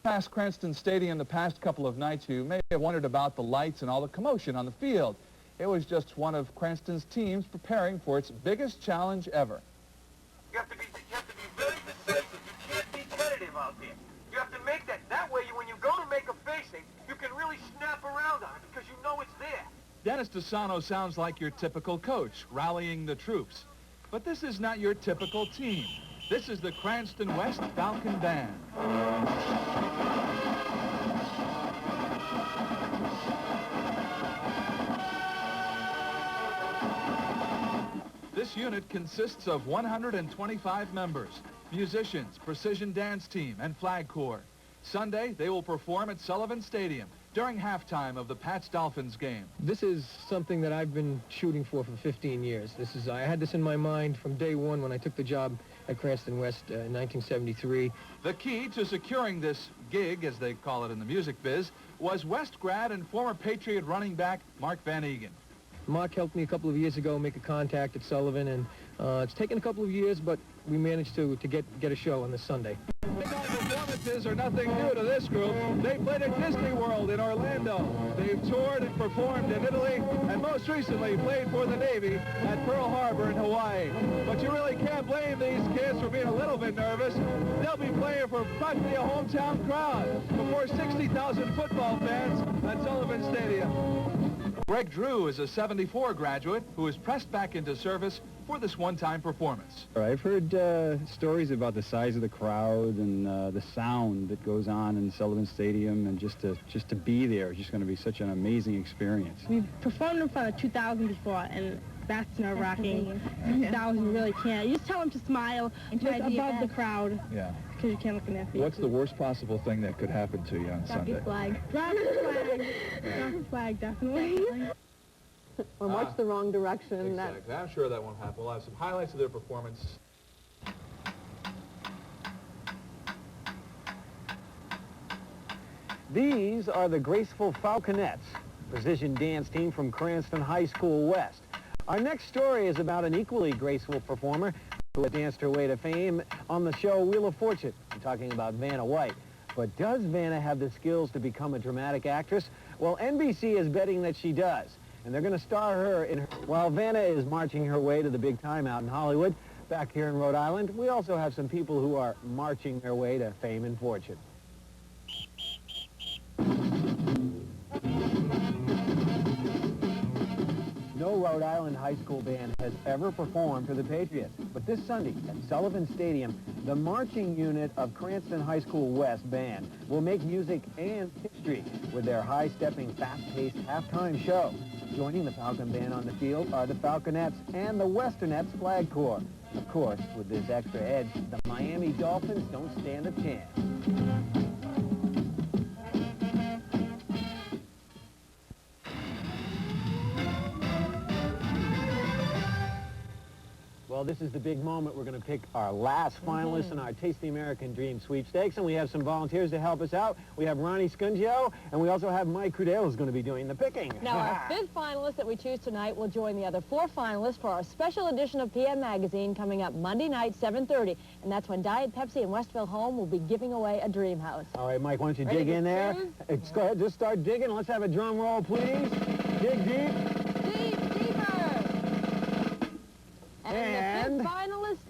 Past Cranston Stadium the past couple of nights, you may have wondered about the lights and all the commotion on the field. It was just one of Cranston's teams preparing for its biggest challenge ever. You have to be very decisive. You can't be tentative out there. You have to make that way when you go to make a facing, you can really snap around on it because you know it's there. Dennis DiSano sounds like your typical coach, rallying the troops. But this is not your typical team. This is the Cranston West Falcon Band. This unit consists of 125 members, musicians, precision dance team, and flag corps. Sunday, they will perform at Sullivan Stadium during halftime of the Pats-Dolphins game. This is something that I've been shooting for 15 years. I had this in my mind from day one when I took the job at Cranston West in 1973. The key to securing this gig, as they call it in the music biz, was West grad and former Patriot running back Mark Van Egan. Mark helped me a couple of years ago make a contact at Sullivan, and it's taken a couple of years, but we managed to get a show on this Sunday. Performances are nothing new to this group. They played at Disney World in Orlando. They've toured and performed in Italy, and most recently played for the Navy at Pearl Harbor in Hawaii. But you really can't blame these kids for being a little bit nervous. They'll be playing for practically a hometown crowd before 60,000 football fans at Sullivan Stadium. Greg Drew is a '74 graduate who is pressed back into service for this one-time performance. I've heard stories about the size of the crowd and the sound that goes on in Sullivan Stadium, and just to be there is just going to be such an amazing experience. We've performed in front of 2,000 before, and that's nerve-wracking. 2,000 really can't. You just tell them to smile and try above the crowd. Yeah. Because you can't look in their face. What's the worst possible thing that could happen to you on Sunday? Drop your flag. Drop your flag. Drop your flag, definitely. Or march the wrong direction. Exactly. I'm sure that won't happen. We'll have some highlights of their performance. These are the graceful Falconettes, precision dance team from Cranston High School West. Our next story is about an equally graceful performer who has danced her way to fame on the show Wheel of Fortune. I'm talking about Vanna White. But does Vanna have the skills to become a dramatic actress? Well, NBC is betting that she does. And they're going to star her in her... While Vanna is marching her way to the big time out in Hollywood, back here in Rhode Island, we also have some people who are marching their way to fame and fortune. No Rhode Island high school band has ever performed for the Patriots. But this Sunday at Sullivan Stadium, the marching unit of Cranston High School West Band will make music and history with their high-stepping, fast-paced halftime show. Joining the Falcon Band on the field are the Falconettes and the Westernettes Flag Corps. Of course, with this extra edge, the Miami Dolphins don't stand a chance. Well, this is the big moment. We're going to pick our last finalist in our Taste the American Dream sweepstakes, and we have some volunteers to help us out. We have Ronnie Scungio, and we also have Mike Crudell, who's going to be doing the picking. Now, our fifth finalist that we choose tonight will join the other four finalists for our special edition of PM Magazine coming up Monday night, 7:30, and that's when Diet Pepsi and Westville Home will be giving away a dream house. All right, Mike, why don't you Ready dig in there? choose? Go ahead, just start digging. Let's have a drum roll, please. Dig deep. Deeper! And the fifth finalist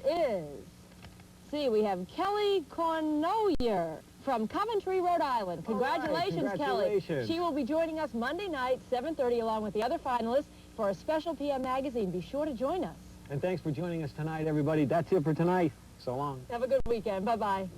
is, we have Kelly Cornoyer from Coventry, Rhode Island. Congratulations, right, congratulations. Kelly. She will be joining us Monday night, 7:30, along with the other finalists for a special PM Magazine. Be sure to join us. And thanks for joining us tonight, everybody. That's it for tonight. So long. Have a good weekend. Bye-bye.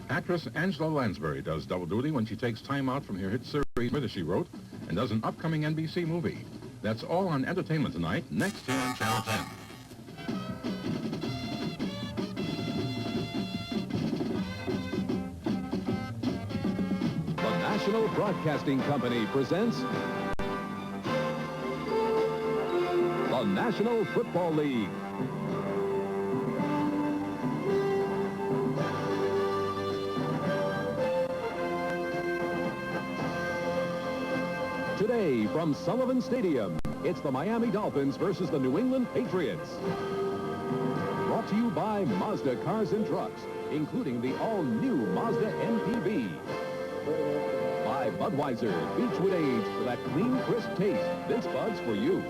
Actress Angela Lansbury does double duty when she takes time out from her hit series Murder, She Wrote and does an upcoming NBC movie. That's all on Entertainment Tonight, next here on Channel 10. The National Broadcasting Company presents the National Football League. Today from Sullivan Stadium, it's the Miami Dolphins versus the New England Patriots. Brought brought to you by Mazda Cars and Trucks, including the all-new Mazda MPV. By Budweiser, Beechwood Age, for that clean, crisp taste. This Bud's for you.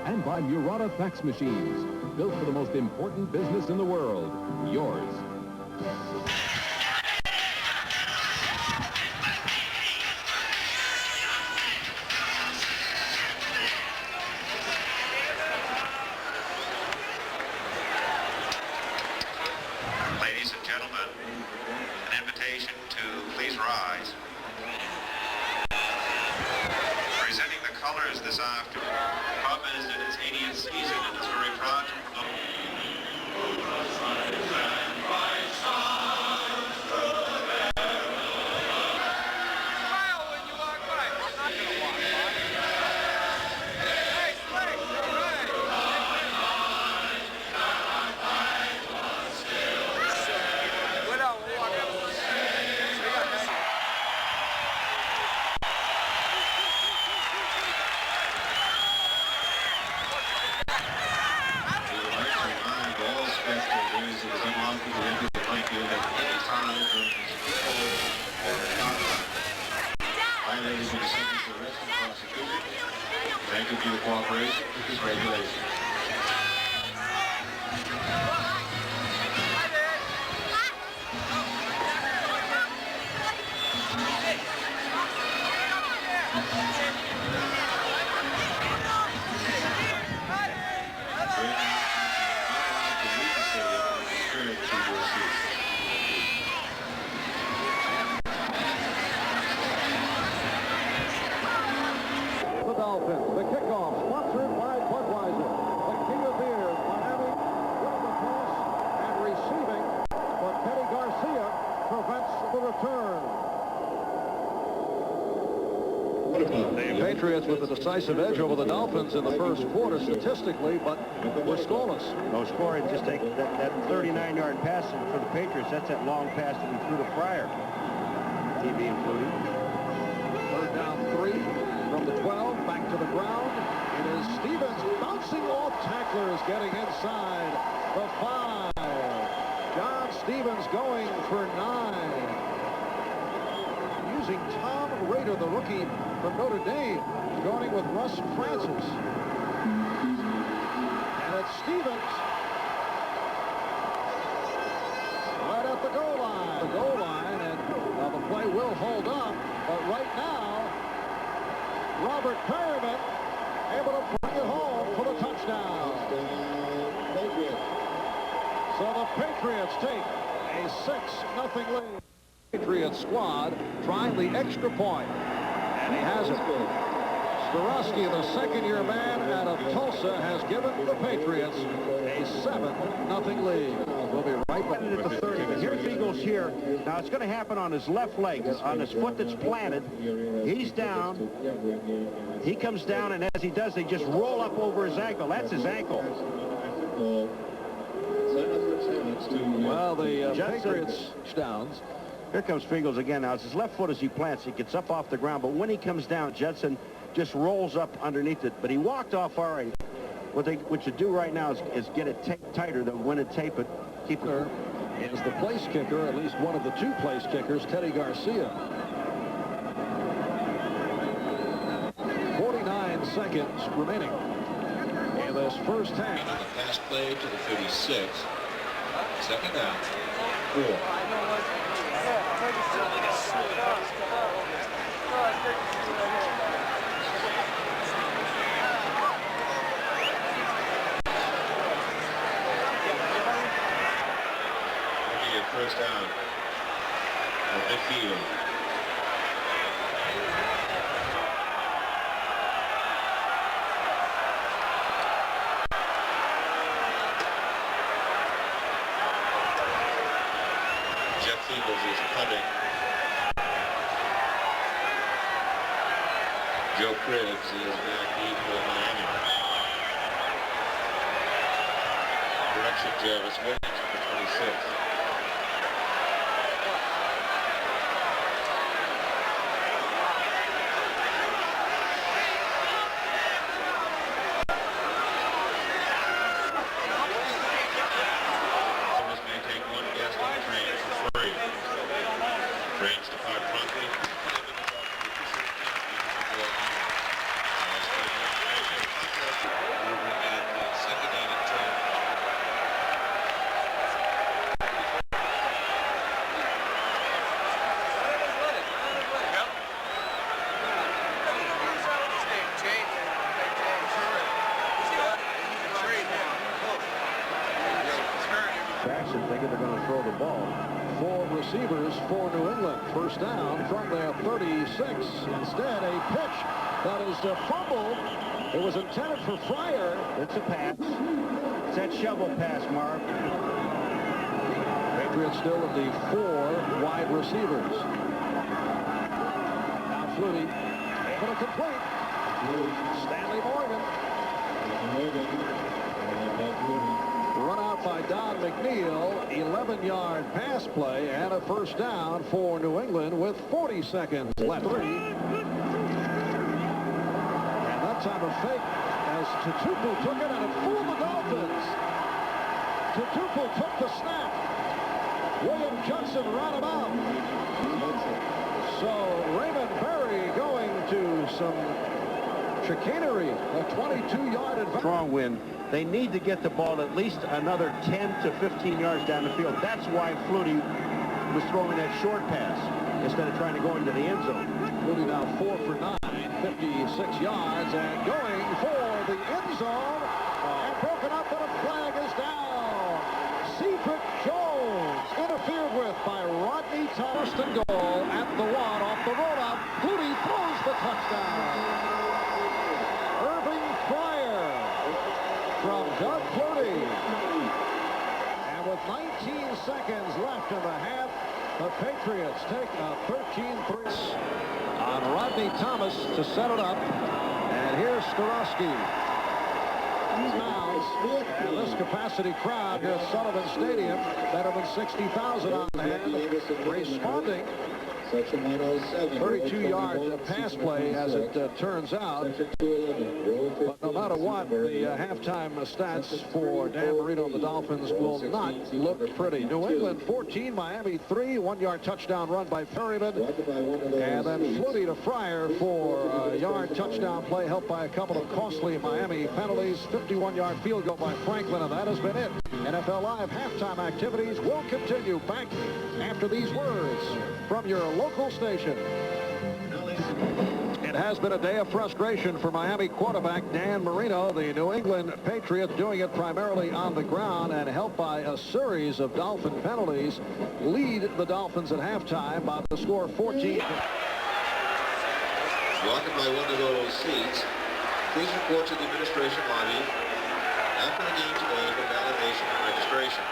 And by Murata Fax Machines, built for the most important business in the world, yours. Ladies and gentlemen, an invitation to please rise. Presenting the colors this afternoon. Club is in its 80th season and is very proud to promote. Thank you for your cooperation with this regulation. The Dolphins, the kickoff, sponsored by Budweiser. The King of Beers, Miami, Wilberforce, and receiving, but Teddy Garcia prevents the return. The Patriots with a decisive edge over the Dolphins in the first quarter statistically, but we're scoreless. No scoring, just take that 39-yard pass for the Patriots. That's that long pass that we threw to Fryer. TV included. Third down 3 from the 12, back to the ground. It is Stevens bouncing off tacklers, getting inside the 5. John Stevens going for 9. Using Tom Rader, the rookie from Notre Dame, going with Russ Francis. And it's Stevens right at the goal line. The goal line, and the play will hold up, but right now, Robert Perriman able to bring it home for the touchdown. So the Patriots take a 6-0 lead. Patriots squad trying the extra point, and he has it. Starosky, the second-year man out of Tulsa, has given the Patriots a 7-0 lead. We'll be right back At the 30. Here's Eagles here. Now it's going to happen on his left leg, on his foot that's planted. He's down. He comes down, and as he does, they just roll up over his ankle. That's his ankle. Well, the Patriots touchdowns. Here comes Fingles again. Now it's his left foot as he plants. He gets up off the ground, but when he comes down, Judson just rolls up underneath it. But he walked off all right. What you do right now is get it taped tighter than when it tape it. Keep it. Is the place kicker, at least one of the 2 place kickers, Teddy Garcia. 49 seconds remaining in this first half. On the pass play to the 36. Second down. 4. First down at midfield. Jeff Fingles is punting. Joe Cribs is back deep for Miami. Direction Jarvis Williams for 26. they're going to throw the ball. 4 receivers for New England. First down from their 36. Instead, a pitch that is fumbled. It was intended for Fryer. It's a pass. It's that shovel pass, Marv. Patriots still with the 4 wide receivers. Now Flutie able to complete. Stanley Morgan. Run out by Don McNeil. 11-yard pass play and a first down for New England with 40 seconds left. 3. And that time a fake as Tutupu took it and it fooled the Dolphins. Tutupu took the snap. William Judson ran him out. So Raymond Berry going to some chicanery. A 22-yard advance. Strong win. They need to get the ball at least another 10 to 15 yards down the field. That's why Flutie was throwing that short pass instead of trying to go into the end zone. Flutie now 4 for 9, 56 yards, and going for the end zone. And broken up, and a flag is down. Cedric Jones interfered with by Rodney Thomas. First and goal at the 1 off the rollout. Flutie throws the touchdown. Irving Fryer from Doug Flutie. And with 19 seconds left in the half, the Patriots take a 13-3 on Rodney Thomas to set it up. And here's Starosky. And this capacity crowd here at Sullivan Stadium, better than 60,000 on hand, responding. 32-yard pass play as it turns out. But no matter what, the halftime stats for Dan Marino and the Dolphins will not look pretty. New England 14, Miami 3, 1-yard touchdown run by Perryman. And then Flutie to Fryer for a yard touchdown play helped by a couple of costly Miami penalties. 51-yard field goal by Franklin, and that has been it. NFL Live halftime activities will continue back after these words from your local station. It has been a day of frustration for Miami quarterback Dan Marino. The New England Patriots doing it primarily on the ground and helped by a series of Dolphin penalties lead the Dolphins at halftime by the score 14. Walking by one of those seats, please report to the administration lobby after the game today for validation and registration.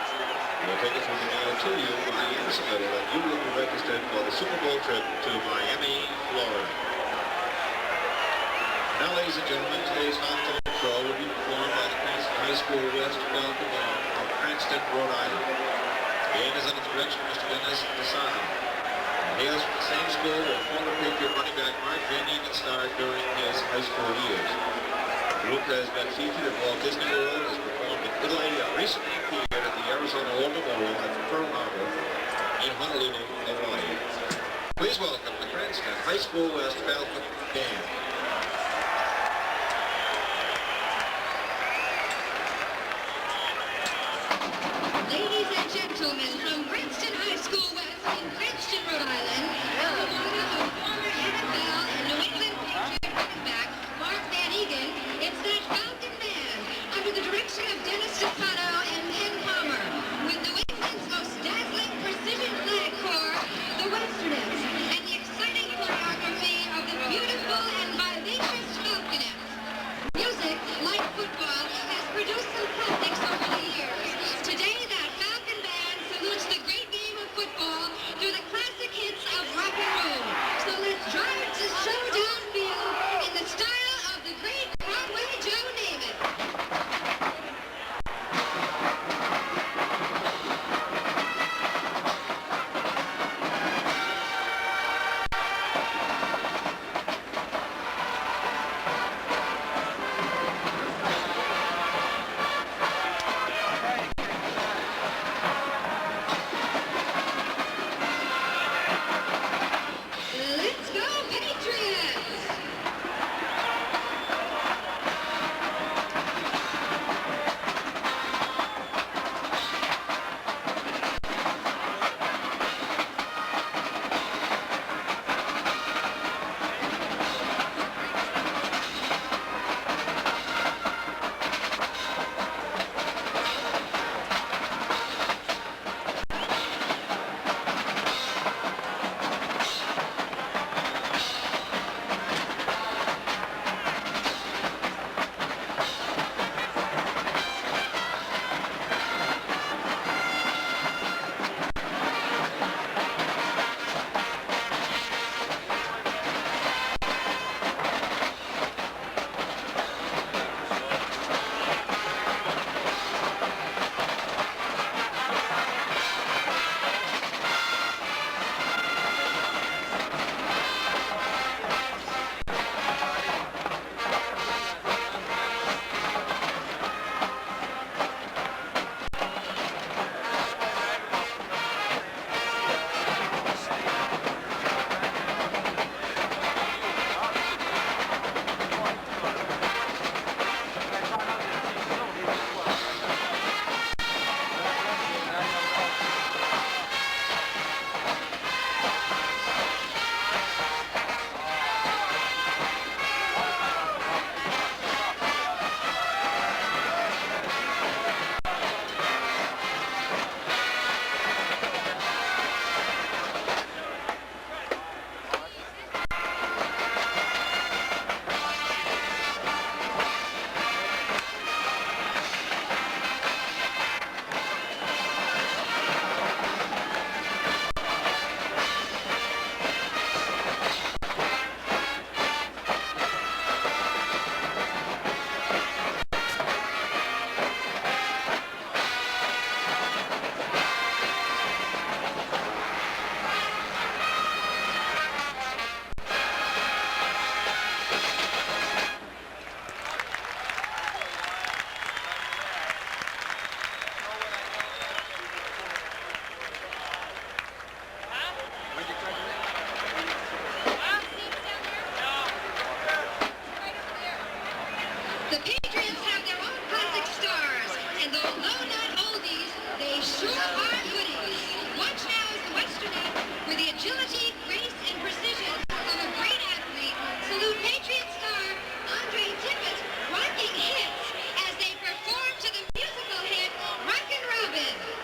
We'll take it through the mail to you by submittal, and you will be registered for the Super Bowl trip to Miami, Florida. Now, ladies and gentlemen, today's halftime show will be performed by the Cranston High School West Falcon Band of Cranston, Rhode Island. The band is under the direction of Mr. DiSano. He hails from the same school where former Patriot running back Mark Van Egan starred during his high school years. The group has been featured at Walt Disney World, has performed in Italy, recently appeared at the Arizona War Memorial at Pearl Harbor in Honolulu, Hawaii. Please welcome the Cranston High School West Falcon Band. Ladies and gentlemen, from Cranston High School West in Cranston, Rhode Island, the father of former NFL and New England Patriot running back Mark Van Egan, it's that Falcon Band under the direction of DiSano and Ken Palmer, with New England's most dazzling precision flag corps, the Westernists, and the exciting choreography of the beautiful and vibrant The Patriots have their own classic stars, and though not oldies, they sure are goodies. Watch now as the Westernet, with the agility, grace, and precision of a great athlete, salute Patriot star Andre Tippett, rocking hits as they perform to the musical hit Rockin' Robin.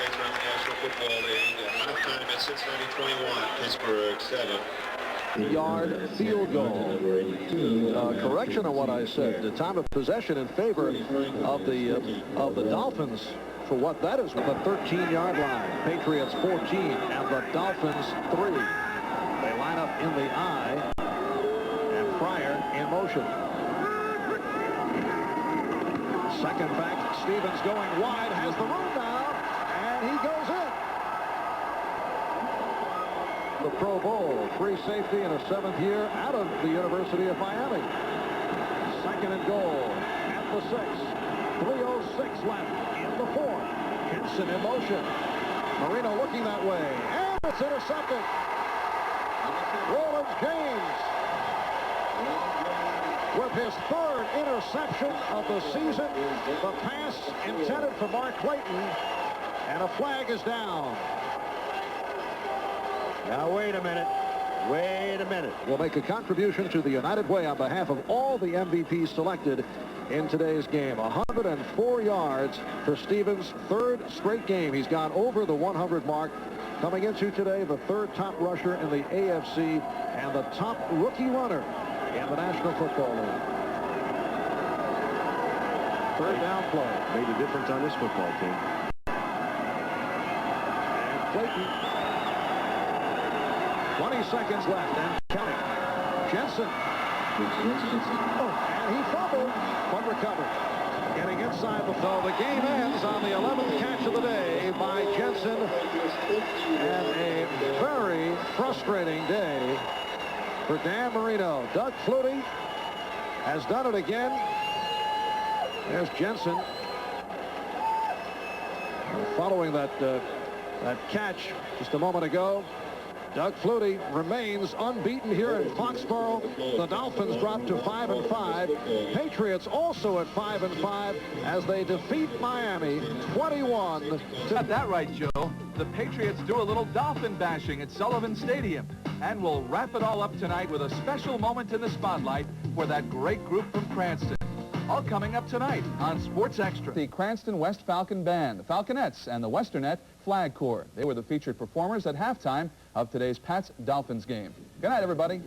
yards around the National Football League. At halftime at Cincinnati 21, Pittsburgh 7. Yard field goal. Correction on what I said. The time of possession in favor of the Dolphins for what that is with the 13-yard line. Patriots 14 and the Dolphins 3. They line up in the I and Fryer in motion. Second back, Stevens going wide, has the room now, and he goes in. The Pro Bowl, free safety in a 7th year out of the University of Miami. Second and goal at the 6. 3:06 left in the 4th. Henson in motion. Marino looking that way, and it's intercepted. Rollins James with his 3rd interception of the season. The pass intended for Mark Clayton, and a flag is down. Now, wait a minute. Wait a minute. Will make a contribution to the United Way on behalf of all the MVPs selected in today's game. 104 yards for Stevens' 3rd straight game. He's gone over the 100 mark. Coming into today, the 3rd top rusher in the AFC and the top rookie runner in the National Football League. 3rd down play. Made a difference on this football team. And Clayton. 20 seconds left and counting. Jensen. And he fumbled, but recovered. Getting inside the throw. The game ends on the 11th catch of the day by Jensen. And a very frustrating day for Dan Marino. Doug Flutie has done it again. There's Jensen. Following that catch just a moment ago. Doug Flutie remains unbeaten here in Foxborough. The Dolphins drop to 5-5. Patriots also at 5-5 as they defeat Miami 21. Got that right, Joe. The Patriots do a little Dolphin bashing at Sullivan Stadium. And we'll wrap it all up tonight with a special moment in the spotlight for that great group from Cranston. All coming up tonight on Sports Extra. The Cranston West Falcon Band, the Falconettes, and the Westernette Flag Corps. They were the featured performers at halftime of today's Pats-Dolphins game. Good night, everybody.